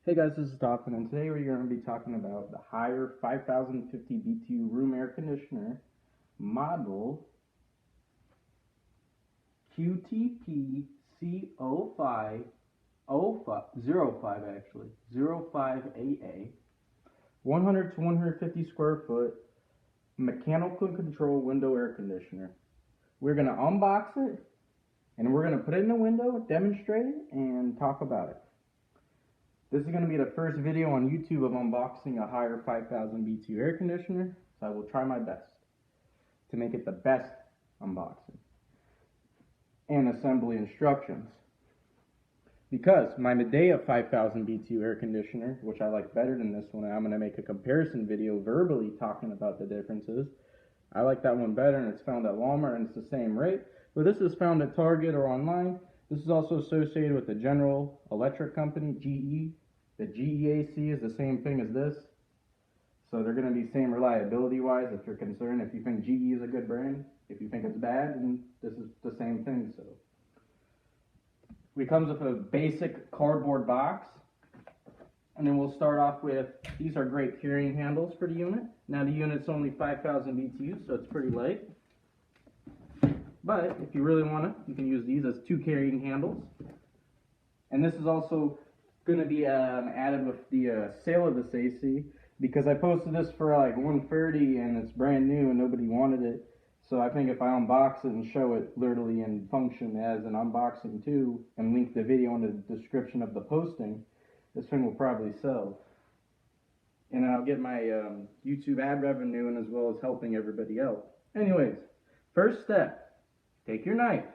Hey guys, this is Dolphin, and today we're going to be talking about the Haier 5050 BTU room air conditioner model QTPC0505 actually 05AA, 100 to 150 square foot mechanical control window air conditioner. We're going to unbox it and we're going to put it in the window, demonstrate it, and talk about it. This is going to be the first video on YouTube of unboxing a Haier 5000 BTU air conditioner, so I will try my best to make it the best unboxing and assembly instructions. Because my Medea 5000 BTU air conditioner, which I like better than this one, and I'm going to make a comparison video verbally talking about the differences. I like that one better, and it's found at Walmart, and it's the same rate. But this is found at Target or online. This is also associated with the General Electric Company, GE. The GEAC is the same thing as this, so they're going to be same reliability-wise if you're concerned. If you think GE is a good brand, if you think it's bad, then this is the same thing. So it comes with a basic cardboard box, and then we'll start off with, these are great carrying handles for the unit. Now the unit's only 5000 BTU, so it's pretty light. But if you really want to, you can use these as two carrying handles. And this is also going to be added with the sale of this AC, because I posted this for like $130 and it's brand new and nobody wanted it. So I think if I unbox it and show it literally in function as an unboxing too, and link the video in the description of the posting, this thing will probably sell. And I'll get my YouTube ad revenue, and as well as helping everybody else. Anyways, first step, take your knife.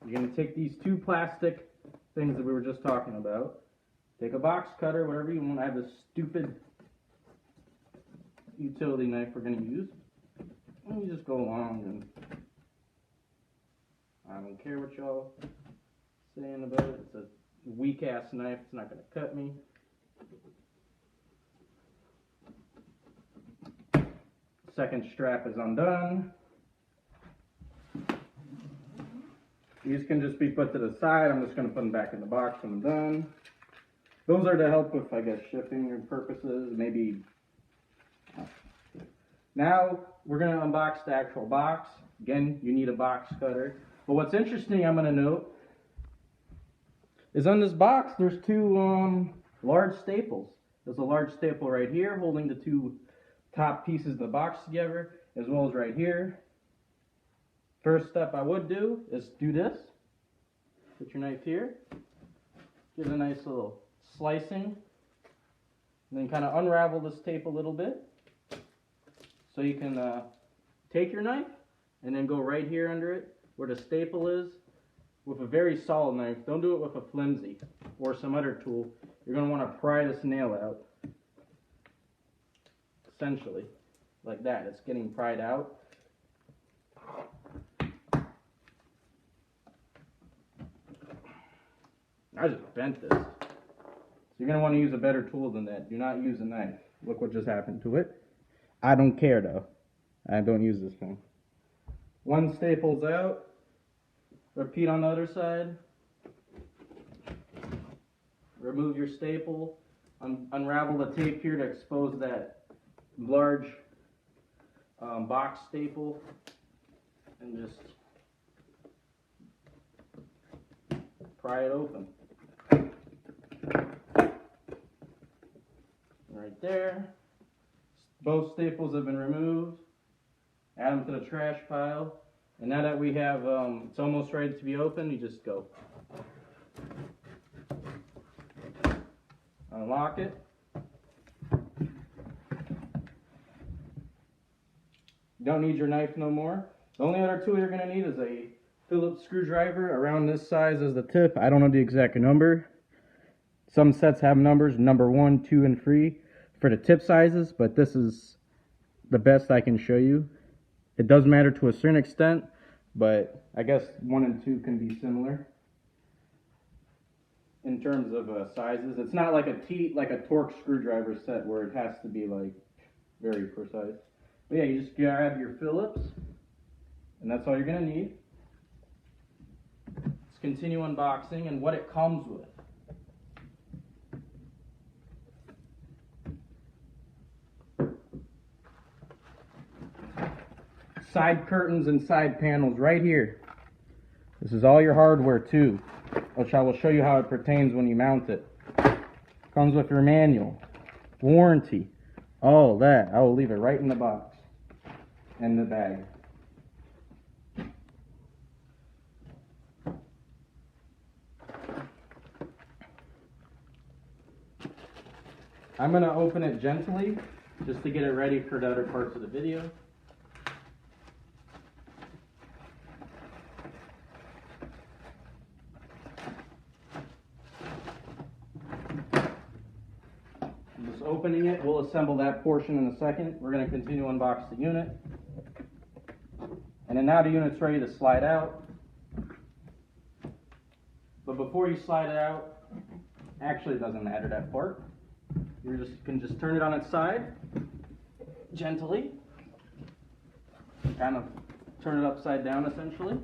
You're going to take these two plastic things that we were just talking about. Take a box cutter, whatever you want. I have this stupid utility knife we're going to use. And you just go along, and I don't care what y'all saying about it. It's a weak ass knife. It's not going to cut me. Second strap is undone. These can just be put to the side. I'm just going to put them back in the box when I'm done. Those are to help with, I guess, shifting purposes, maybe. Now, we're going to unbox the actual box. Again, you need a box cutter. But what's interesting, I'm going to note, is on this box, there's two large staples. There's a large staple right here holding the two top pieces of the box together, as well as right here. First step I would do is do this. Put your knife here. Give it a nice little slicing. And then kind of unravel this tape a little bit. So you can take your knife and then go right here under it where the staple is with a very solid knife. Don't do it with a flimsy or some other tool. You're going to want to pry this nail out. Essentially, like that. It's getting pried out. I just bent this. So you're going to want to use a better tool than that. Do not use a knife. Look what just happened to it. I don't care though. I don't use this thing. One staple's out. Repeat on the other side. Remove your staple. Unravel the tape here to expose that large box staple. And just pry it open. Right there. Both staples have been removed. Add them to the trash pile. And now that we have, it's almost ready to be opened, you just go. Unlock it. You don't need your knife no more. The only other tool you're going to need is a Phillips screwdriver around this size as the tip. I don't know the exact number. Some sets have numbers, number 1, 2, and 3 for the tip sizes, but this is the best I can show you. It does matter to a certain extent, but I guess 1 and 2 can be similar in terms of sizes. It's not like a torque screwdriver set where it has to be like very precise. But yeah, you just grab your Phillips, and that's all you're going to need. Let's continue unboxing and what it comes with. side curtains and side panels right here. This is all your hardware too, which I will show you how it pertains when you mount it. Comes with your manual, warranty, all that. I will leave it right in the box and the bag. I'm going to open it gently just to get it ready for the other parts of the video. Just opening it, we'll assemble that portion in a second. We're going to continue to unbox the unit. And then now the unit's ready to slide out. But before you slide it out, actually it doesn't matter that part. You can just turn it on its side, gently. Kind of turn it upside down essentially.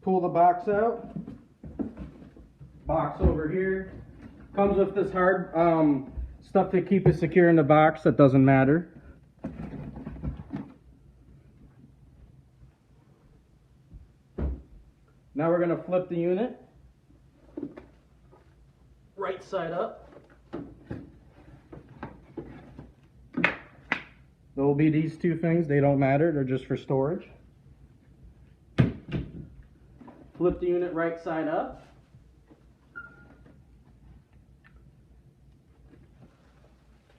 Pull the box out. Box over here. Comes with this hard stuff to keep it secure in the box. That doesn't matter. Now we're going to flip the unit. Right side up. There will be these two things. They don't matter. They're just for storage. Flip the unit right side up.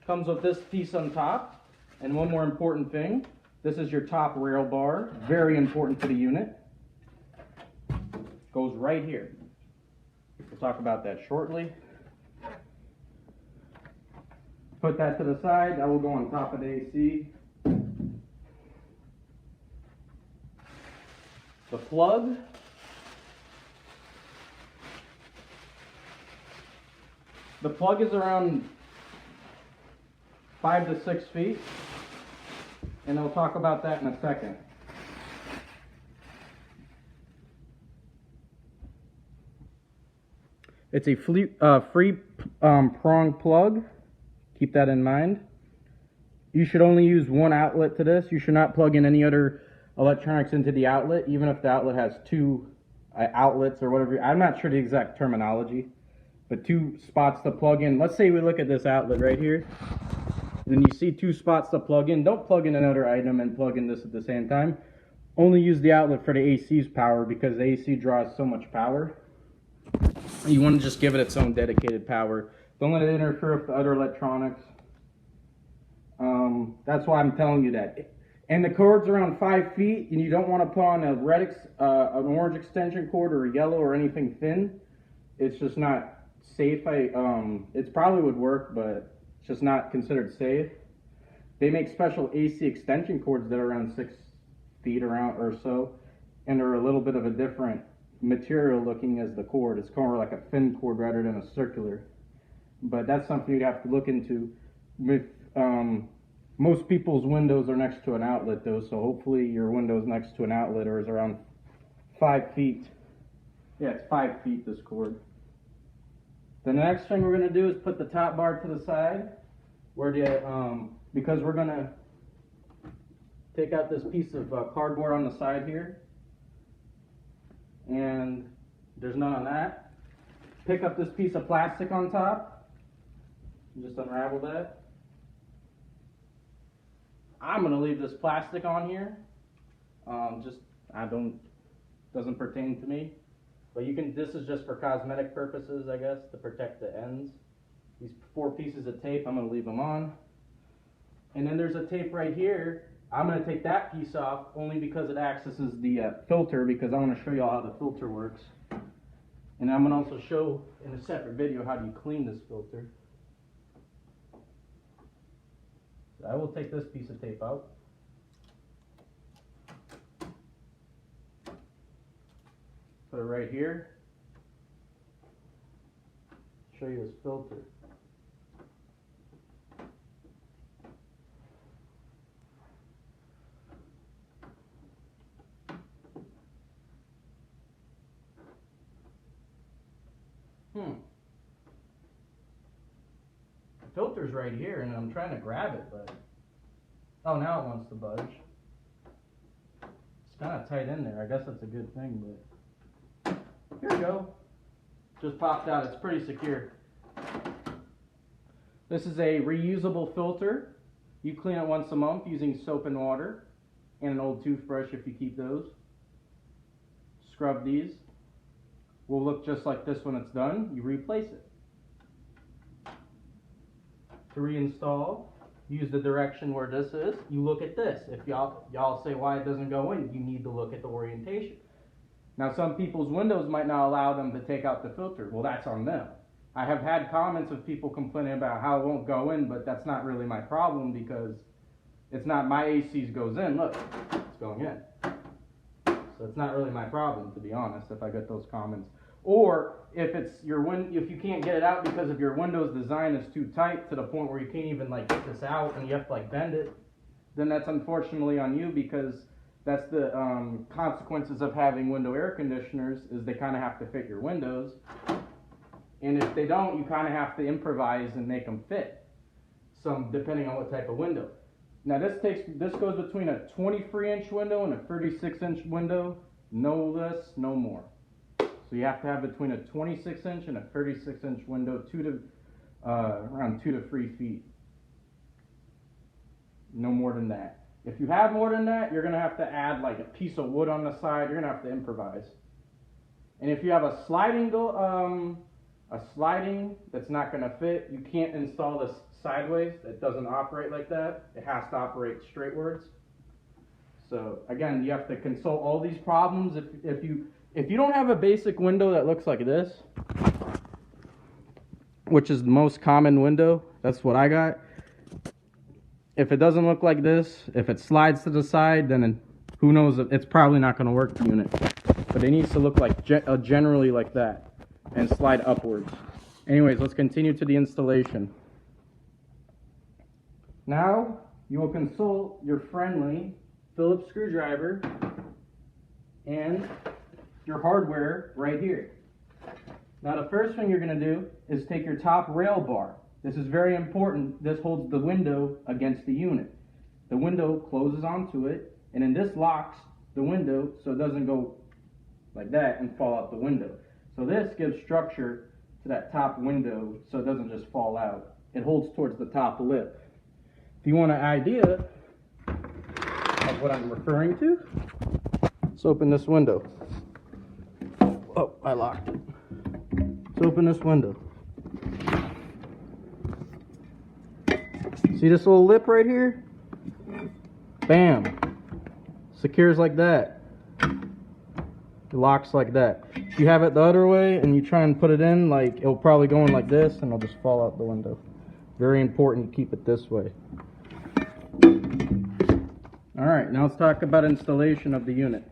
Comes with this piece on top. And one more important thing. This is your top rail bar. Very important to the unit. Goes right here. We'll talk about that shortly. Put that to the side. That will go on top of the AC. The plug. The plug is around 5 to 6 feet. And I'll talk about that in a second. It's a free prong plug. Keep that in mind. You should only use one outlet to this. You should not plug in any other electronics into the outlet, even if the outlet has two outlets or whatever. I'm not sure the exact terminology, but 2 spots to plug in. Let's say we look at this outlet right here. Then you see 2 spots to plug in. Don't plug in another item and plug in this at the same time. Only use the outlet for the AC's power because the AC draws so much power. You want to just give it its own dedicated power. Don't let it interfere with the other electronics. That's why I'm telling you that. And the cord's around 5 feet, and you don't want to put on a red, an orange extension cord or a yellow or anything thin. It's just not safe. It probably would work, but it's just not considered safe. They make special AC extension cords that are around 6 feet around or so, and they're a little bit of a different material looking as the cord. It's more like a thin cord rather than a circular. But that's something you'd have to look into. With most people's windows are next to an outlet though, so hopefully your window's next to an outlet or is around 5 feet. Yeah, it's 5 feet, this cord. The next thing we're going to do is put the top bar to the side, where because we're going to take out this piece of cardboard on the side here, and there's none on that. Pick up this piece of plastic on top, and just unravel that. I'm going to leave this plastic on here. Doesn't pertain to me. But this is just for cosmetic purposes, I guess, to protect the ends. These 4 pieces of tape, I'm going to leave them on. And then there's a tape right here. I'm going to take that piece off only because it accesses the filter, because I want to show you all how the filter works. And I'm going to also show in a separate video how do you clean this filter. So I will take this piece of tape out. Put it right here. Show you this filter. The filter's right here, and I'm trying to grab it, but Oh, now it wants to budge. It's kind of tight in there. I guess that's a good thing, but here we go. Just popped out. It's pretty secure. This is a reusable filter. You clean it once a month using soap and water and an old toothbrush if you keep those. Scrub these. Will look just like this when it's done. You replace it. To reinstall, use the direction where this is. You look at this. If y'all say why it doesn't go in, you need to look at the orientation. Now some people's windows might not allow them to take out the filter. Well, that's on them. I have had comments of people complaining about how it won't go in, but that's not really my problem because it's not my ACs goes in. Look, it's going in. So it's not really my problem, to be honest, if I get those comments. Or if it's if you can't get it out because of your Windows design is too tight to the point where you can't even like get this out and you have to like bend it, then that's unfortunately on you because that's the consequences of having window air conditioners is they kind of have to fit your windows. And if they don't, you kind of have to improvise and make them fit. Some depending on what type of window. Now this goes between a 23-inch window and a 36-inch window. No less, no more. So you have to have between a 26-inch and a 36-inch window, around 2 to 3 feet. No more than that. If you have more than that, you're going to have to add like a piece of wood on the side. You're going to have to improvise. And if you have a sliding that's not going to fit, you can't install this sideways. It doesn't operate like that. It has to operate straightwards. So again, you have to consult all these problems. If you don't have a basic window that looks like this, which is the most common window, that's what I got. If it doesn't look like this, if it slides to the side, then who knows, it's probably not going to work the unit. But it needs to look like generally like that and slide upwards. Anyways, let's continue to the installation. Now you will consult your friendly Phillips screwdriver and your hardware right here. Now the first thing you're going to do is take your top rail bar. This is very important. This holds the window against the unit. The window closes onto it, and then this locks the window so it doesn't go like that and fall out the window. So this gives structure to that top window so it doesn't just fall out. It holds towards the top lip. If you want an idea of what I'm referring to, let's open this window. Oh, I locked it. Let's open this window. See this little lip right here? Bam. Secures like that. It locks like that. If you have it the other way and you try and put it in, like it'll probably go in like this and it'll just fall out the window. Very important to keep it this way. Alright, now let's talk about installation of the unit.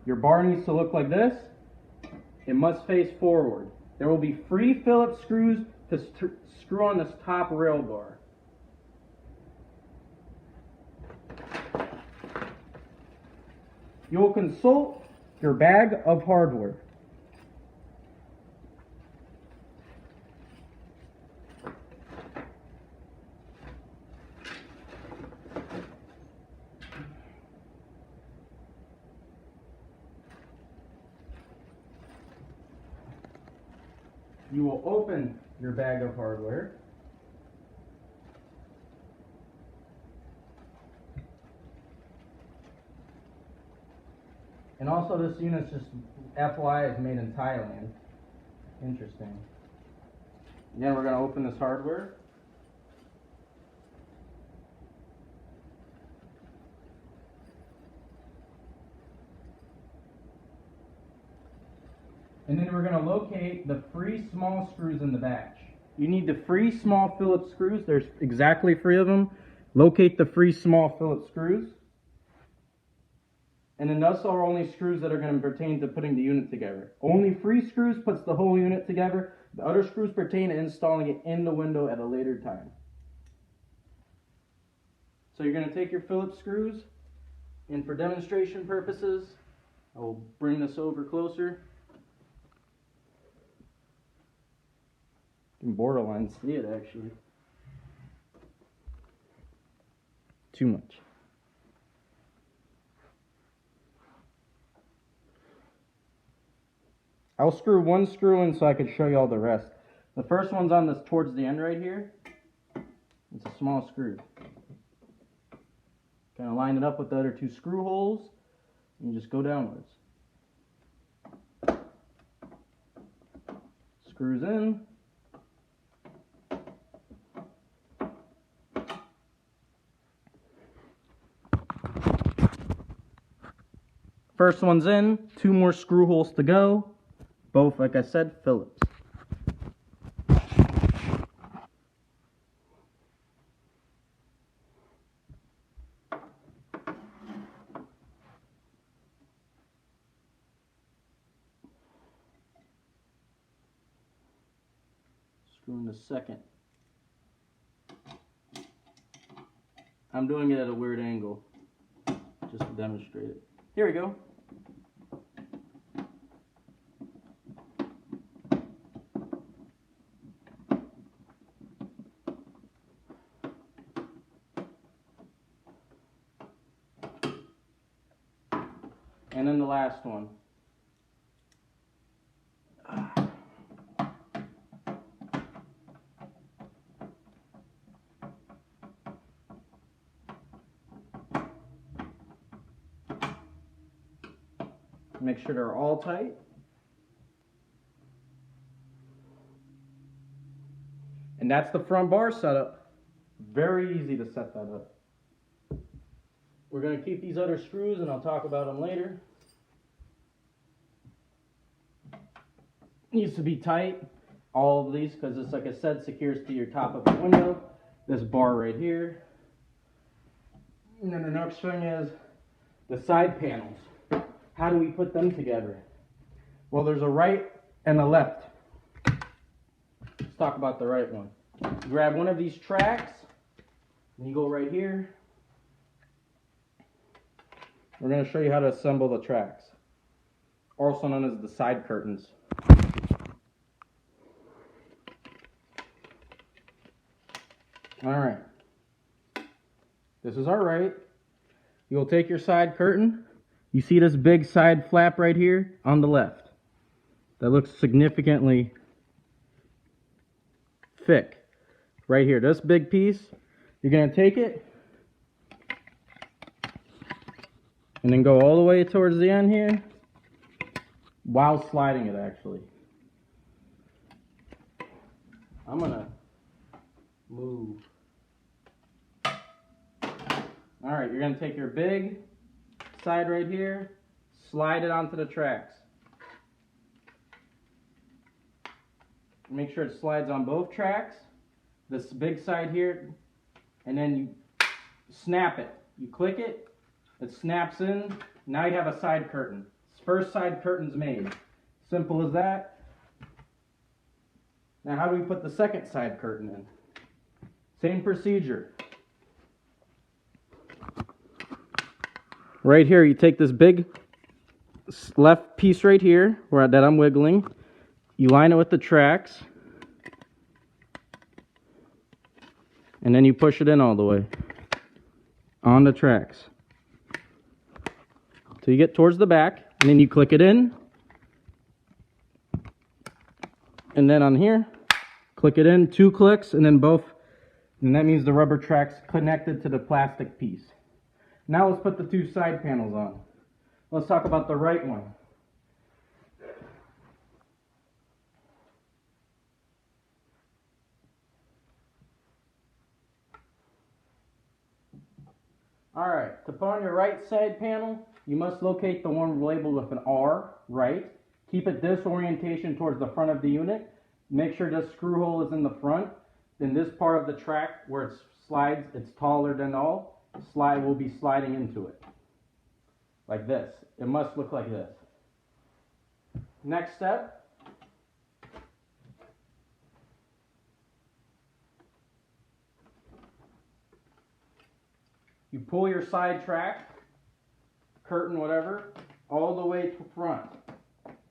Your bar needs to look like this. It must face forward. There will be 3 Phillips screws to screw on this top rail bar. You will consult your bag of hardware. You will open your bag of hardware. And also this unit's just FYI is made in Thailand. Interesting. Again, we're going to open this hardware. And then we're going to locate the 3 small screws in the batch. You need the 3 small Phillips screws. There's exactly 3 of them. Locate the 3 small Phillips screws. And then those are only screws that are going to pertain to putting the unit together. Only 3 screws puts the whole unit together. The other screws pertain to installing it in the window at a later time. So you're going to take your Phillips screws, and for demonstration purposes, I will bring this over closer. can borderline see it actually. Too much. I'll screw one screw in so I can show you all the rest. The first one's on this towards the end right here. It's a small screw. Kind of line it up with the other two screw holes and you just go downwards. Screws in. First one's in, two more screw holes to go. Both, like I said, Phillips. Screw in the second. I'm doing it at a weird angle, just to demonstrate it. Here we go. And then the last one. Make sure they're all tight. And that's the front bar setup. Very easy to set that up. We're going to keep these other screws and I'll talk about them later. Needs to be tight, all of these, because it's, like I said, secures to your top of the window. This bar right here. And then the next thing is the side panels. How do we put them together? Well, there's a right and a left. Let's talk about the right one. You grab one of these tracks and you go right here. We're going to show you how to assemble the tracks, also known as the side curtains. Alright, this is our right. You'll take your side curtain. You see this big side flap right here on the left. That looks significantly thick. Right here, this big piece, you're going to take it and then go all the way towards the end here while sliding it actually. I'm going to move. Alright, you're going to take your big side right here, slide it onto the tracks. Make sure it slides on both tracks, this big side here, and then you snap it. You click it, it snaps in, now you have a side curtain. First side curtain's made. Simple as that. Now how do we put the second side curtain in? Same procedure. Right here, you take this big left piece right here that I'm wiggling. You line it with the tracks. And then you push it in all the way on the tracks. So you get towards the back, and then you click it in. And then on here, click it in, 2 clicks, and then both. And that means the rubber track's connected to the plastic piece. Now let's put the 2 side panels on. Let's talk about the right one. Alright, to put on your right side panel, you must locate the one labeled with an R, right. Keep it this orientation towards the front of the unit. Make sure this screw hole is in the front. Then this part of the track where it slides, it's taller than all. Slide will be sliding into it. Like this. It must look like this. Next step. You pull your side track, curtain, whatever, all the way to front.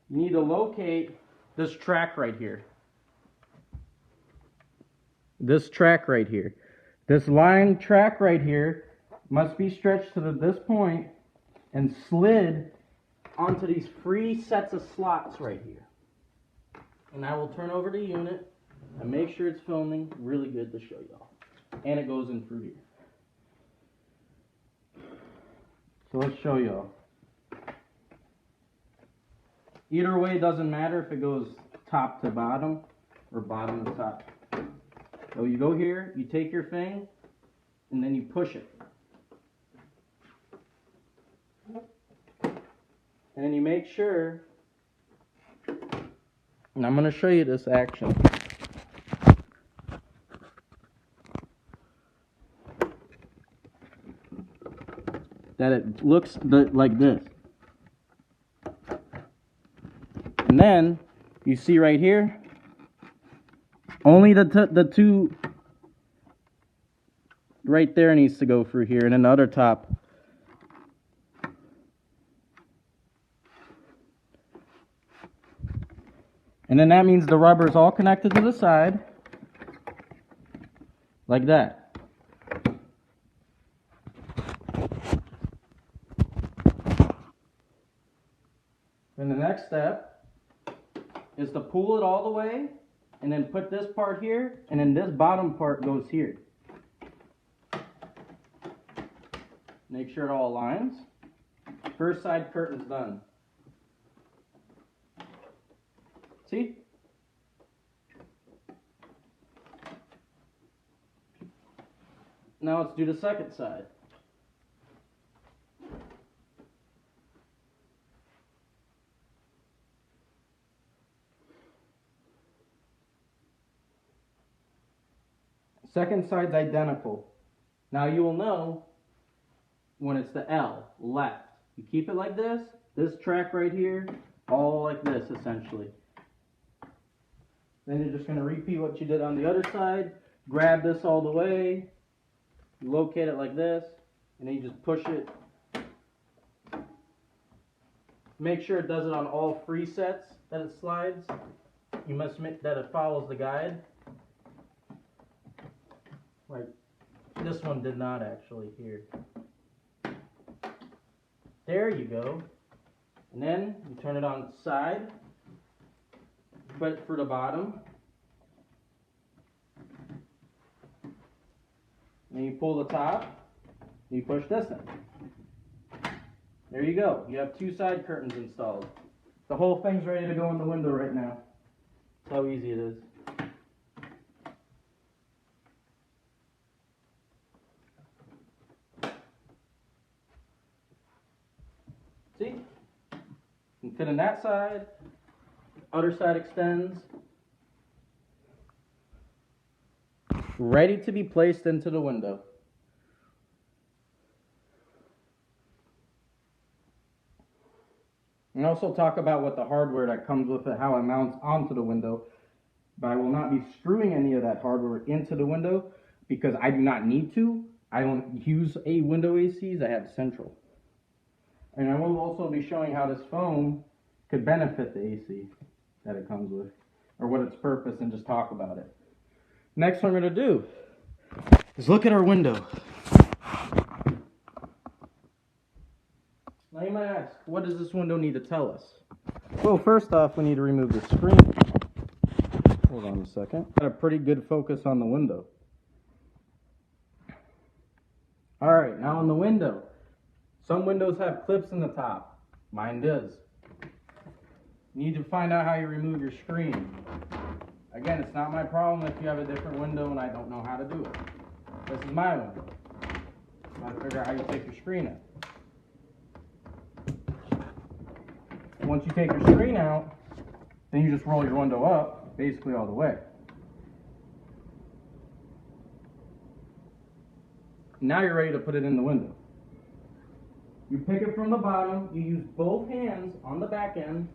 You need to locate this track right here. this track right here. This line track right here must be stretched to this point and slid onto these free sets of slots right here. And I will turn over the unit and make sure it's filming really good to show y'all. And it goes in through here. So let's show y'all. Either way, it doesn't matter if it goes top to bottom or bottom to top. So you go here, you take your thing, and then you push it. And then you make sure, and I'm going to show you this action. That it looks like this. And then you see right here, only the two right there needs to go through here, and then the other top. And then that means the rubber is all connected to the side, like that. And the next step is to pull it all the way, and then put this part here, and then this bottom part goes here. Make sure it all aligns. First side curtain's done. See? Now let's do the second side. Second side's identical. Now you will know when it's the L, left. You keep it like this track right here, all like this essentially. Then you're just going to repeat what you did on the other side. Grab this all the way, locate it like this, and then you just push it. Make sure it does it on all three sets that it slides. You must make that it follows the guide. Like this one did not actually here. There you go. And then you turn it on its side. Put it for the bottom. And you pull the top. And you push this in. There you go. You have two side curtains installed. The whole thing's ready to go in the window right now. That's how easy it is. See? You can fit in that side. Other side extends. Ready to be placed into the window. And also talk about what the hardware that comes with it, how it mounts onto the window. But I will not be screwing any of that hardware into the window because I do not need to. I don't use a window ACs, I have central. And I will also be showing how this foam could benefit the AC that it comes with, or what its purpose, and just talk about it. Next what I'm going to do is look at our window. Now you might ask, what does this window need to tell us? Well, first off, we need to remove the screen. Hold on a second. Got a pretty good focus on the window. Alright, now on the window. Some windows have clips in the top. Mine does. You need to find out how you remove your screen. Again, it's not my problem if you have a different window and I don't know how to do it. This is my window. I'm trying to figure out how you take your screen out. Once you take your screen out, then you just roll your window up, basically all the way. Now you're ready to put it in the window. You pick it from the bottom, you use both hands on the back end,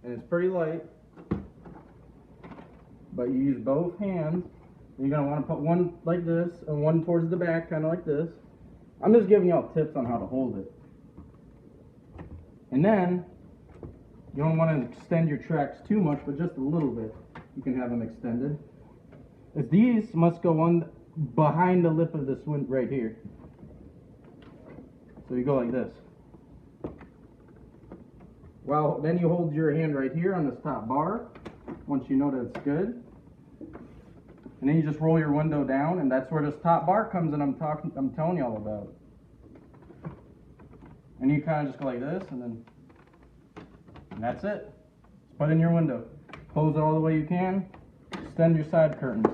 and it's pretty light, but you use both hands. You're going to want to put one like this and one towards the back, kind of like this. I'm just giving y'all tips on how to hold it. And then You don't want to extend your tracks too much, but just a little bit. You can have them extended. As these must go on behind the lip of this window right here. So you go like this. Well, then you hold your hand right here on this top bar, once you know that it's good. And then you just roll your window down, and that's where this top bar comes in. I'm telling you all about. And you kind of just go like this, and that's it. Just put it in your window. Close it all the way you can. Extend your side curtains.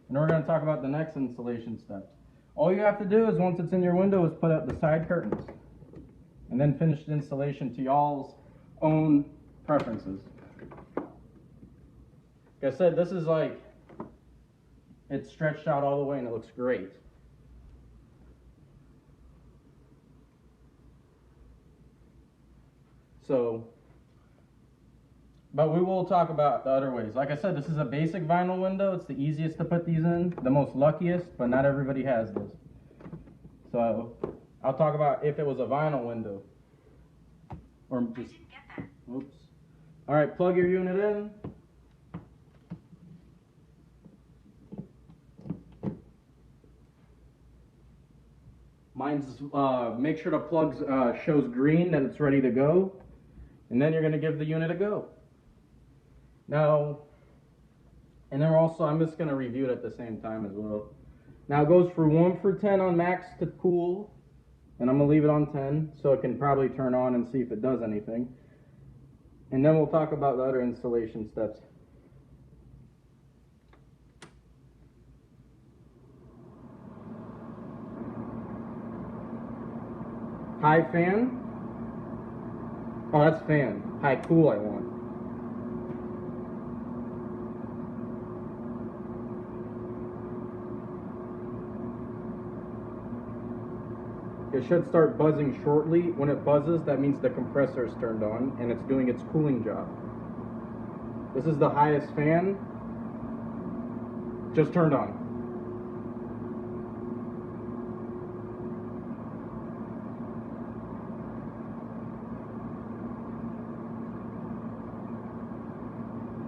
And we're going to talk about the next installation steps. All you have to do is, once it's in your window, is put up the side curtains. And then finish the installation to y'all's own preferences. Like I said, this is like, it's stretched out all the way and it looks great. So, but we will talk about the other ways. Like I said, this is a basic vinyl window. It's the easiest to put these in, the most luckiest, but not everybody has this. So, I'll talk about if it was a vinyl window. Or just, oops. All right, plug your unit in. Mine's, make sure the plug shows green, that it's ready to go. And then you're going to give the unit a go. Now, and then also, I'm just going to review it at the same time as well. Now it goes for 1 for 10 on max to cool. And I'm going to leave it on 10 so it can probably turn on and see if it does anything. And then we'll talk about the other installation steps. High fan. Oh, that's fan. High cool I want. It should start buzzing shortly. When it buzzes, that means the compressor is turned on and it's doing its cooling job. This is the highest fan. Just turned on.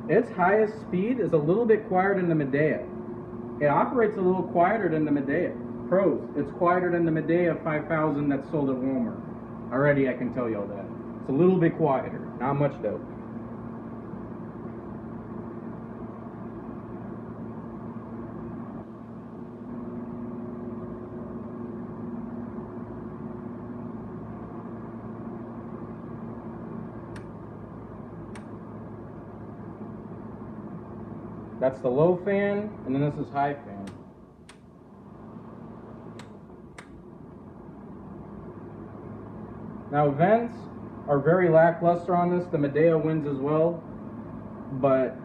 Its highest speed is a little bit quieter than the Medea. It operates a little quieter than the Medea. Pros, it's quieter than the Medea 5000 that's sold at Walmart. Already I can tell you all that. It's a little bit quieter, not much though. That's the low fan, and then this is high fan. Now vents are very lackluster on this. The Medea wins as well, but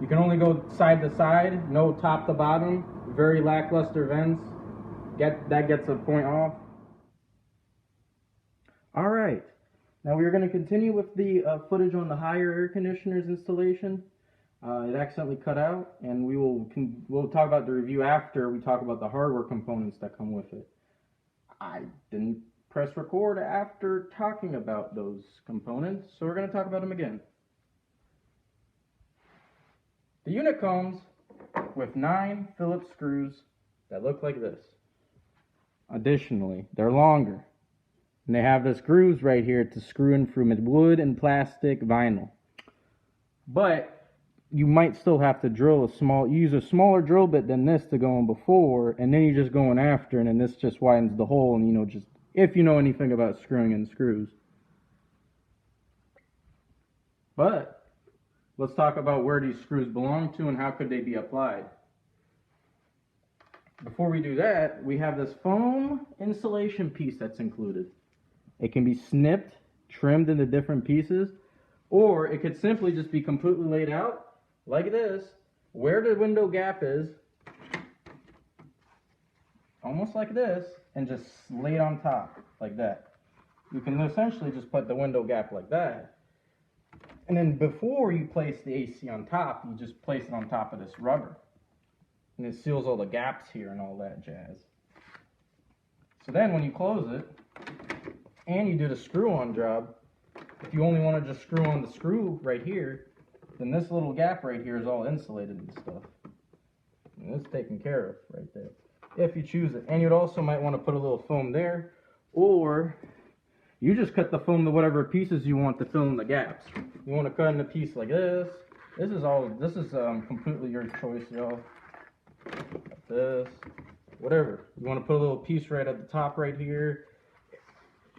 you can only go side to side, no top to bottom. Very lackluster vents. That gets a point off. All right. Now we're going to continue with the footage on the higher air conditioners installation. It accidentally cut out, and we'll talk about the review after we talk about the hardware components that come with it. I didn't press record after talking about those components, so we're going to talk about them again. The unit comes with 9 Phillips screws that look like this. Additionally, they're longer. And they have this grooves right here to screw in through wood and plastic vinyl. But you might still have to use a smaller drill bit than this to go in before, and then you just go in after, and then this just widens the hole, and just, if you know anything about screwing in screws. But let's talk about where these screws belong to and how could they be applied. Before we do that, we have this foam insulation piece that's included. It can be snipped, trimmed into different pieces, or it could simply just be completely laid out like this, where the window gap is, almost like this, and just lay it on top like that. You can essentially just put the window gap like that. And then before you place the AC on top, you just place it on top of this rubber. And it seals all the gaps here and all that jazz. So then when you close it, and you do the screw on job, if you only want to just screw on the screw right here, then this little gap right here is all insulated and stuff. And it's taken care of right there, if you choose it. And you'd also might want to put a little foam there, or you just cut the foam to whatever pieces you want to fill in the gaps. You want to cut in a piece like this. This is completely your choice, y'all. Like this, whatever. You want to put a little piece right at the top right here.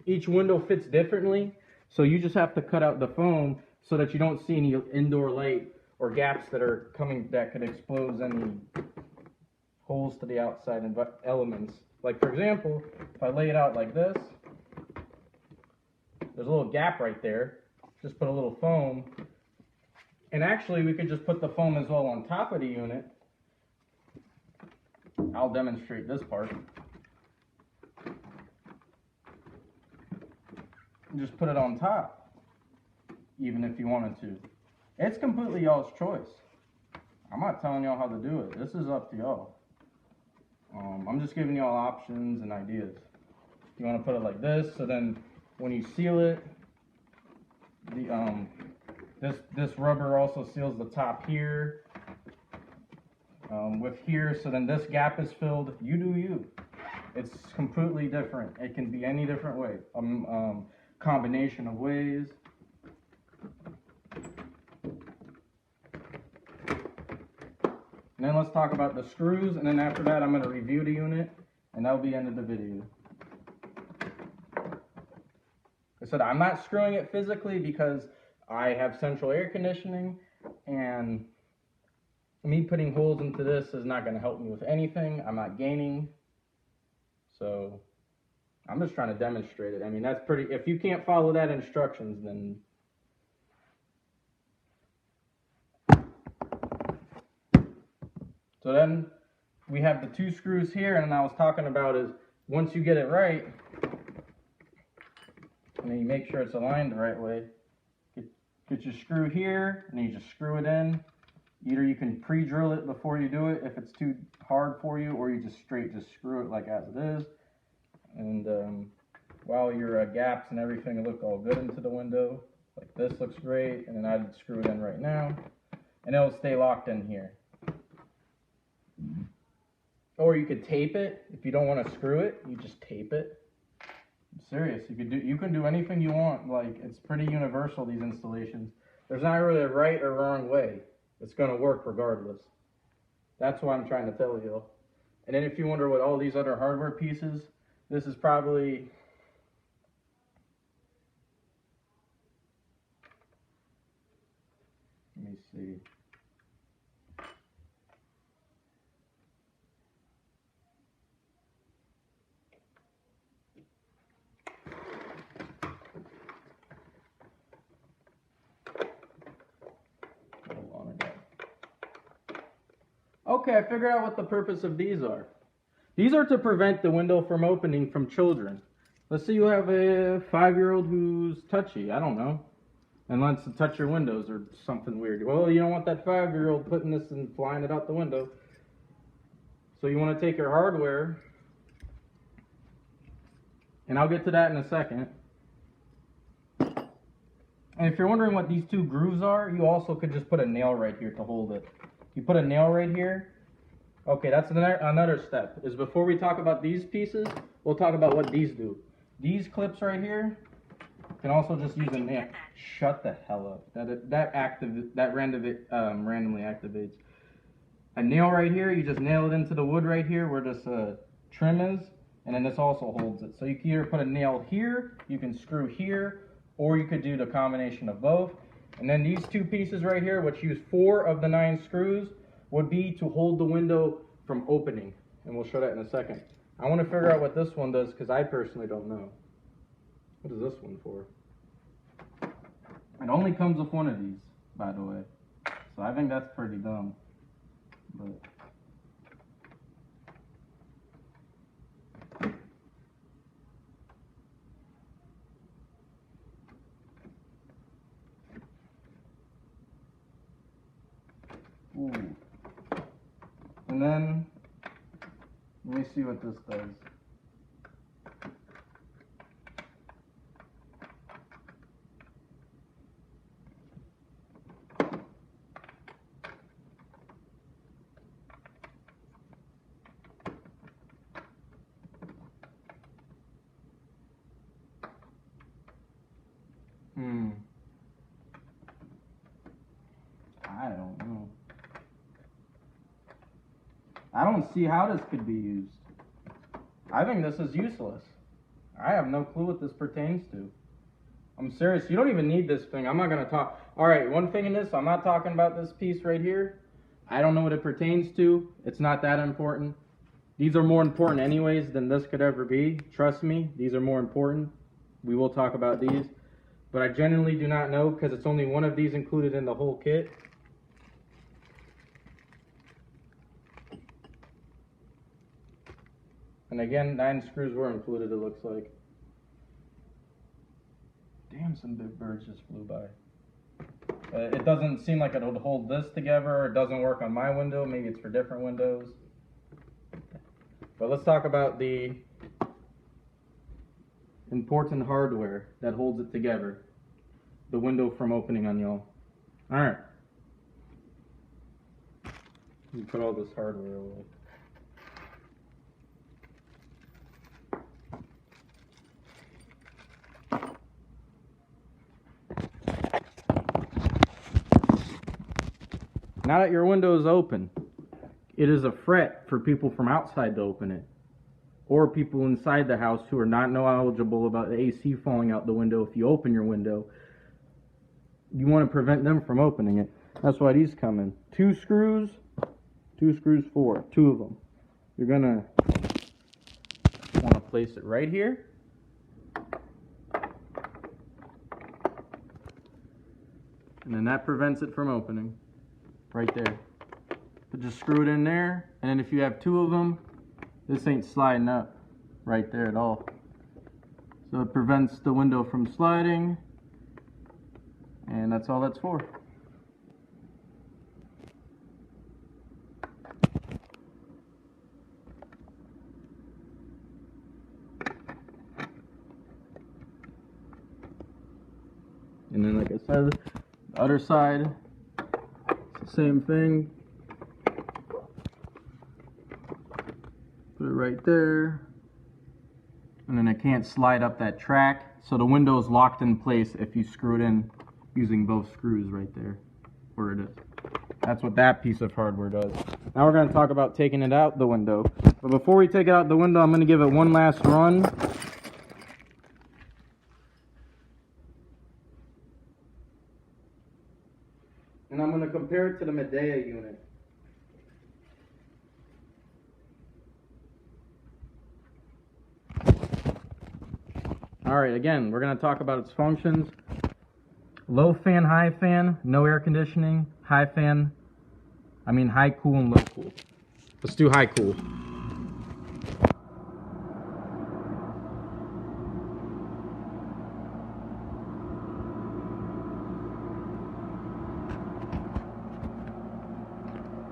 Each window fits differently, so you just have to cut out the foam so that you don't see any indoor light or gaps that are coming that could expose any holes to the outside elements. Like for example, if I lay it out like this, there's a little gap right there. Just put a little foam, and actually we could just put the foam as well on top of the unit. I'll demonstrate this part. Just put it on top, even if you wanted to. It's completely y'all's choice. I'm not telling y'all how to do it. This is up to y'all. I'm just giving y'all options and ideas. You want to put it like this, so then when you seal it, this rubber also seals the top here with here, so then this gap is filled. You do you. It's completely different. It can be any different way. Combination of ways. And then let's talk about the screws, and then after that I'm going to review the unit, and that'll be the end of the video. I said I'm not screwing it physically because I have central air conditioning, and me putting holes into this is not going to help me with anything. I'm not gaining, so I'm just trying to demonstrate it. I mean, that's pretty, if you can't follow that instructions, then so then we have the two screws here, and I was talking about is once you get it right, and then you make sure it's aligned the right way, get your screw here, and then you just screw it in. Either you can pre-drill it before you do it if it's too hard for you, or you just screw it like as it is. And while your gaps and everything look all good into the window, like this looks great, and then I'd screw it in right now, and it'll stay locked in here. Or you could tape it. If you don't want to screw it, you just tape it. I'm serious, you can do anything you want. Like, it's pretty universal, these installations. There's not really a right or wrong way. It's going to work regardless. That's what I'm trying to tell you. And then if you wonder what all these other hardware pieces, this is probably, let me see. Okay, I figured out what the purpose of these are. These are to prevent the window from opening from children. Let's say you have a 5-year-old who's touchy, I don't know, and wants to touch your windows or something weird. Well, you don't want that 5-year-old putting this and flying it out the window. So you want to take your hardware, and I'll get to that in a second. And if you're wondering what these two grooves are, you also could just put a nail right here to hold it. You put a nail right here. Okay, that's another step. Is before we talk about these pieces, we'll talk about what these do. These clips right here can also just use a nail. Shut the hell up. That randomly activates. A nail right here, you just nail it into the wood right here where this trim is, and then this also holds it. So you can either put a nail here, you can screw here, or you could do the combination of both. And then these two pieces right here, which use 4 of the 9 screws, would be to hold the window from opening. And we'll show that in a second. I want to figure out what this one does because I personally don't know. What is this one for? It only comes with one of these, by the way. So I think that's pretty dumb. But ooh. And then, let me see what this does. I don't know. I don't see how this could be used. I think this is useless. I have no clue what this pertains to. I'm serious. You don't even need this thing. I'm not going to talk. All right, one thing in this, I'm not talking about this piece right here. I don't know what it pertains to. It's not that important. These are more important anyways than this could ever be. Trust me, these are more important. We will talk about these. But I genuinely do not know because it's only one of these included in the whole kit. And again, 9 screws were included, it looks like. Damn, some big birds just flew by. It doesn't seem like it would hold this together. It doesn't work on my window. Maybe it's for different windows. But let's talk about the important hardware that holds it together. The window from opening on y'all. Alright. You put all this hardware away. Now that your window is open, it is a threat for people from outside to open it, or people inside the house who are not knowledgeable about the AC falling out the window. If you open your window, you want to prevent them from opening it. That's why these come in 2 screws, 4, 2 of them. You're gonna want to place it right here. And then that prevents it from opening. Right there. But just screw it in there, and then if you have 2 of them, this ain't sliding up right there at all. So it prevents the window from sliding, and that's all that's for. And then like I said, the other side, same thing. Put it right there. And then it can't slide up that track. So the window is locked in place if you screw it in using both screws right there. Where it is. That's what that piece of hardware does. Now we're going to talk about taking it out the window. But before we take it out the window, I'm going to give it one last run. And I'm going to compare it to the Medea unit. Alright, again, we're going to talk about its functions. Low fan, high fan, no air conditioning. High fan, high cool and low cool. Let's do high cool.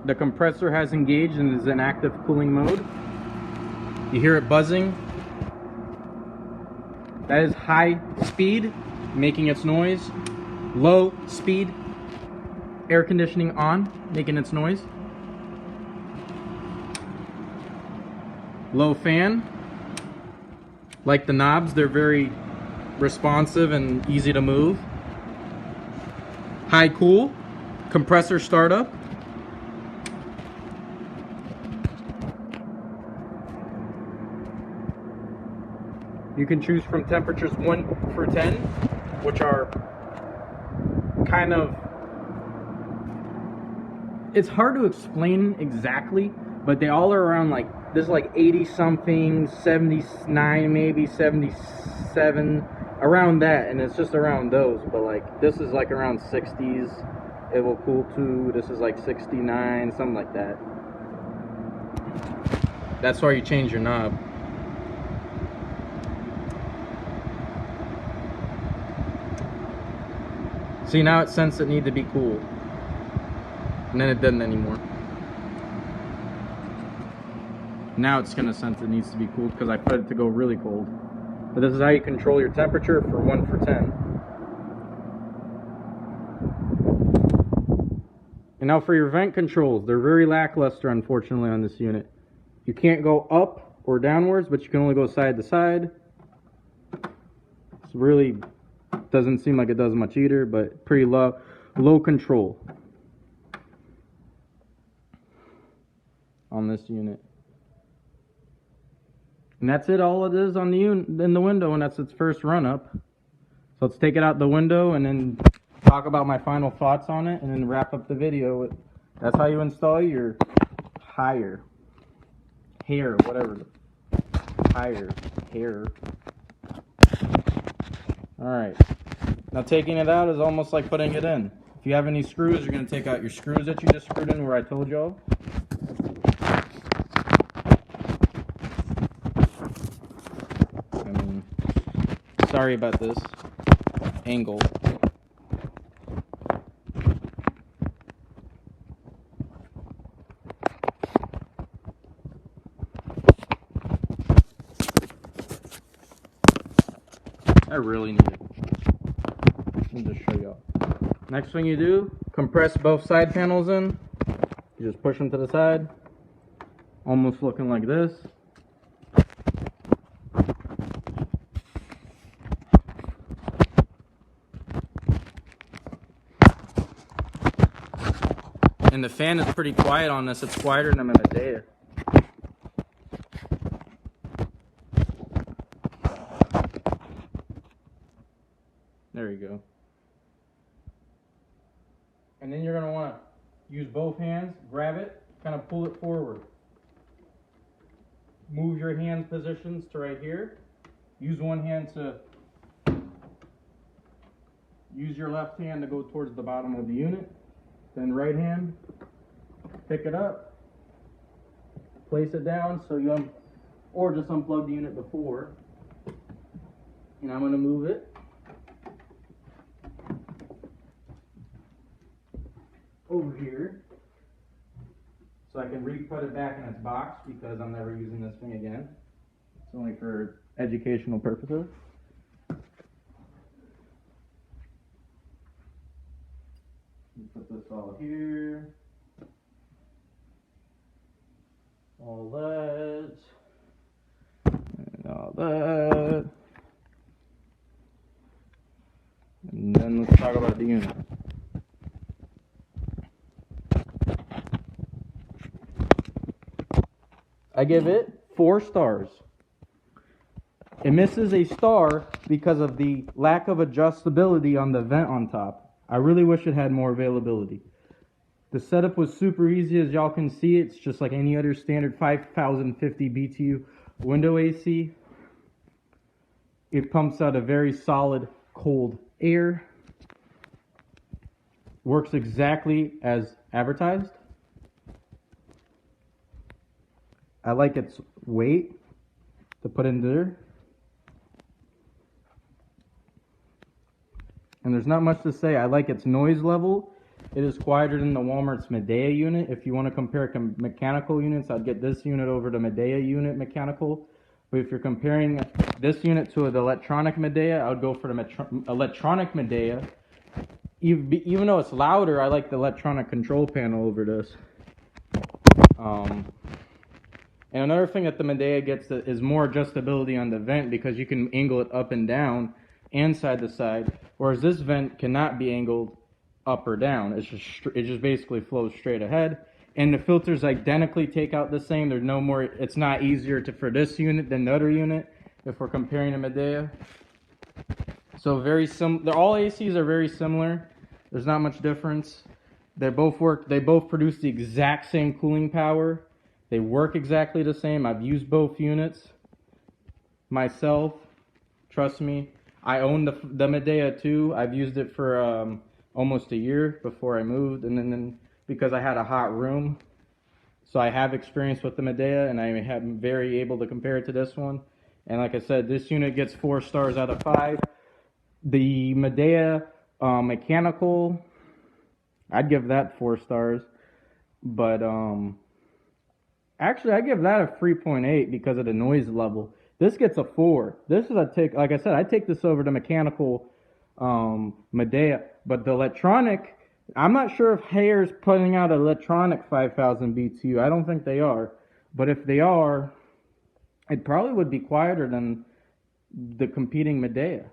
The compressor has engaged and is in active cooling mode. You hear it buzzing. That is high speed, making its noise. Low speed, air conditioning on, making its noise. Low fan. Like the knobs, they're very responsive and easy to move. High cool, compressor startup. You can choose from temperatures 1 through 10, which are kind of, it's hard to explain exactly, but they all are around like, this is like 80 something, 79 maybe, 77, around that, and it's just around those, but like, this is like around 60s, it will cool to, this is like 69, something like that. That's why you change your knob. See, now it sensed it needed to be cool. And then it doesn't anymore. Now it's gonna sense it needs to be cool because I put it to go really cold. But this is how you control your temperature for 1 for 10. And now for your vent controls, they're very lackluster unfortunately on this unit. You can't go up or downwards, but you can only go side to side. It's really doesn't seem like it does much either, but pretty low control. on this unit. And that's it, all it is on the in the window, and that's its first run up. So let's take it out the window and then talk about my final thoughts on it and then wrap up the video. That's how you install your hair, whatever. Hair. Alright. Now taking it out is almost like putting it in. If you have any screws, you're going to take out your screws that you just screwed in where I told y'all. I mean, sorry about this angle. I really need it. Let me just show y'all. Next thing you do, compress both side panels in. You just push them to the side. Almost looking like this. And the fan is pretty quiet on this. It's quieter than a Medea. There you go. And then you're going to want to use both hands, grab it, kind of pull it forward. Move your hand positions to right here. Use one hand to, use your left hand to go towards the bottom of the unit. Then right hand, pick it up, place it down so you, or just unplug the unit before. And I'm going to move it over here so I can re-put it back in its box because I'm never using this thing again. It's only for educational purposes. Put this all here. All that. And all that. And then let's talk about the unit. I give it 4 stars. It misses a star because of the lack of adjustability on the vent on top. I really wish it had more availability. The setup was super easy, as y'all can see. It's just like any other standard 5050 BTU window AC. It pumps out a very solid cold air. Works exactly as advertised. I like its weight to put in there. And there's not much to say. I like its noise level. It is quieter than the Walmart's Medea unit. If you want to compare mechanical units, I'd get this unit over the Medea unit mechanical. But if you're comparing this unit to the electronic Medea, I would go for the electronic Medea. Even though it's louder, I like the electronic control panel over this. And another thing that the Medea gets is more adjustability on the vent because you can angle it up and down and side to side, whereas this vent cannot be angled up or down. It just basically flows straight ahead, and the filters identically take out the same. There's no more. It's not easier for this unit than the other unit if we're comparing a Medea. So very similar. All ACs are very similar. There's not much difference. They both work. They both produce the exact same cooling power. They work exactly the same. I've used both units myself. Trust me. I own the Medea too. I've used it for almost a year before I moved, and then because I had a hot room, so I have experience with the Medea, and I am very able to compare it to this one. And like I said, this unit gets 4 stars out of 5. The Medea mechanical, I'd give that 4 stars, but actually I give that a 3.8 because of the noise level. This gets a 4. This is like I said, I take this over to mechanical Medea, but the electronic, I'm not sure if Hair's putting out an electronic 5000 BTU. I don't think they are, but if they are, it probably would be quieter than the competing Medea.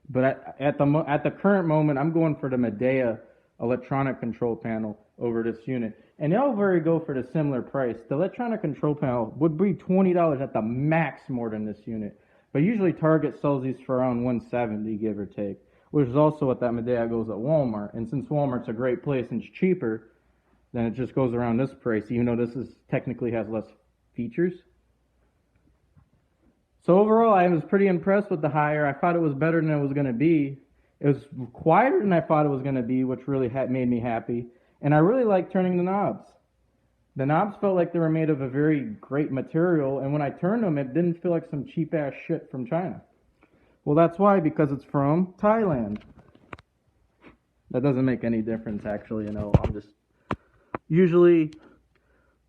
But at the current moment, I'm going for the Medea electronic control panel over this unit. And they'll very go for the similar price. The electronic control panel would be $20 at the max more than this unit. But usually Target sells these for around $170, give or take, which is also what that Medea goes at Walmart. And since Walmart's a great place and it's cheaper, then it just goes around this price, even though this is technically has less features. So overall, I was pretty impressed with the hire. I thought it was better than it was going to be. It was quieter than I thought it was going to be, which really made me happy. And I really liked turning the knobs. The knobs felt like they were made of a very great material, and when I turned them, it didn't feel like some cheap-ass shit from China. Well, that's why, because it's from Thailand. That doesn't make any difference, actually, you know. I'm just... Usually,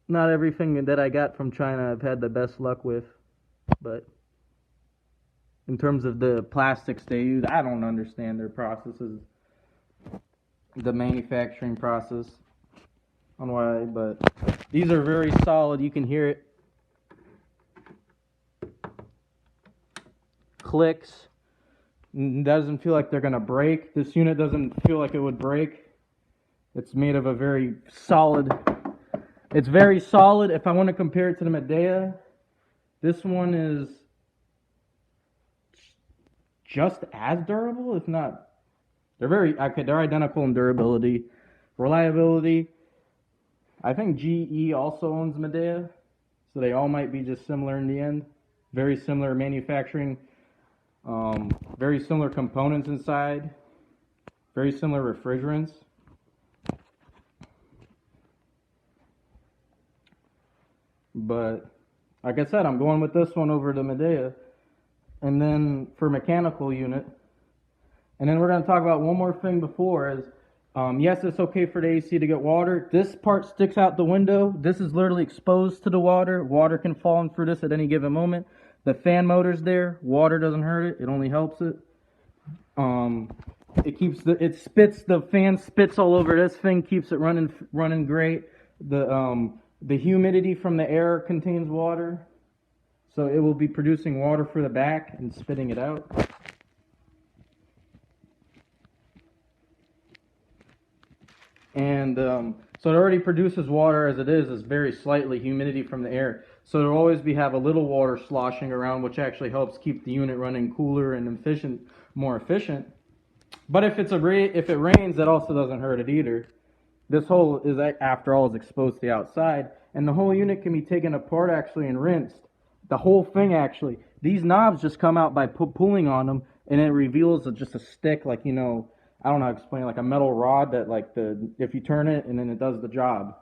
not everything that I got from China I've had the best luck with, but... In terms of the plastics they use, I don't understand their processes, the manufacturing process, on why, but these are very solid. You can hear it. Clicks. Doesn't feel like they're going to break. This unit doesn't feel like it would break. It's made of a very solid, it's very solid. If I want to compare it to the Medea, this one is just as durable, if not. They're identical in durability. Reliability, I think GE also owns Medea, so they all might be just similar in the end. Very similar manufacturing, very similar components inside, very similar refrigerants. But, like I said, I'm going with this one over the Medea. And then for mechanical unit, and then we're going to talk about one more thing before is, yes, it's okay for the AC to get water. This part sticks out the window. This is literally exposed to the water. Water can fall in through this at any given moment. The fan motor's there. Water doesn't hurt it. It only helps it. The fan spits all over this thing, keeps it running great. The humidity from the air contains water. So it will be producing water for the back and spitting it out. And so it already produces water as it is very slightly humidity from the air. So it'll always have a little water sloshing around, which actually helps keep the unit running cooler and more efficient. But if it rains, that also doesn't hurt it either. This whole is, after all, is exposed to the outside, and the whole unit can be taken apart actually and rinsed. The whole thing actually. These knobs just come out by pulling on them, and it reveals just a stick, like, you know, I don't know how to explain, like a metal rod that, like, if you turn it, and then it does the job.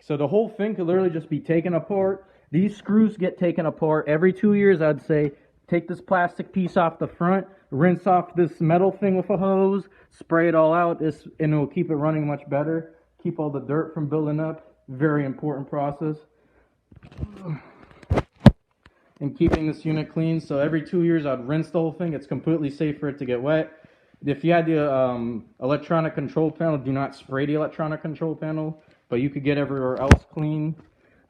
So the whole thing could literally just be taken apart. These screws get taken apart every 2 years, I'd say. Take this plastic piece off the front, rinse off this metal thing with a hose, spray it all out, and it will keep it running much better. Keep all the dirt from building up. Very important process. And keeping this unit clean. So every 2 years I'd rinse the whole thing. It's completely safe for it to get wet. If you had the electronic control panel, do not spray the electronic control panel, but you could get everywhere else clean.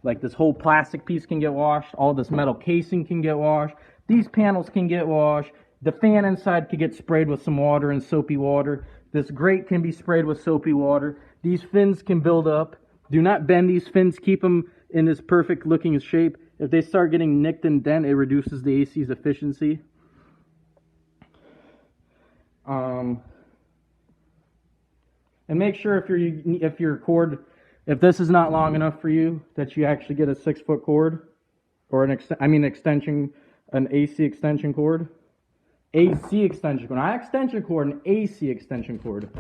Like this whole plastic piece can get washed. All this metal casing can get washed. These panels can get washed. The fan inside could get sprayed with some water and soapy water. This grate can be sprayed with soapy water. These fins can build up. Do not bend these fins. Keep them in this perfect looking shape. If they start getting nicked and dent, it reduces the AC's efficiency. And make sure if this is not long enough for you, that you actually get a 6-foot cord, or an AC extension cord. AC extension cord, not extension cord, an AC extension cord.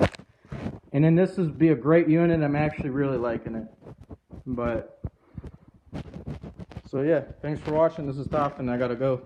And then this would be a great unit. I'm actually really liking it. So yeah, thanks for watching. This is Toff, and I gotta go.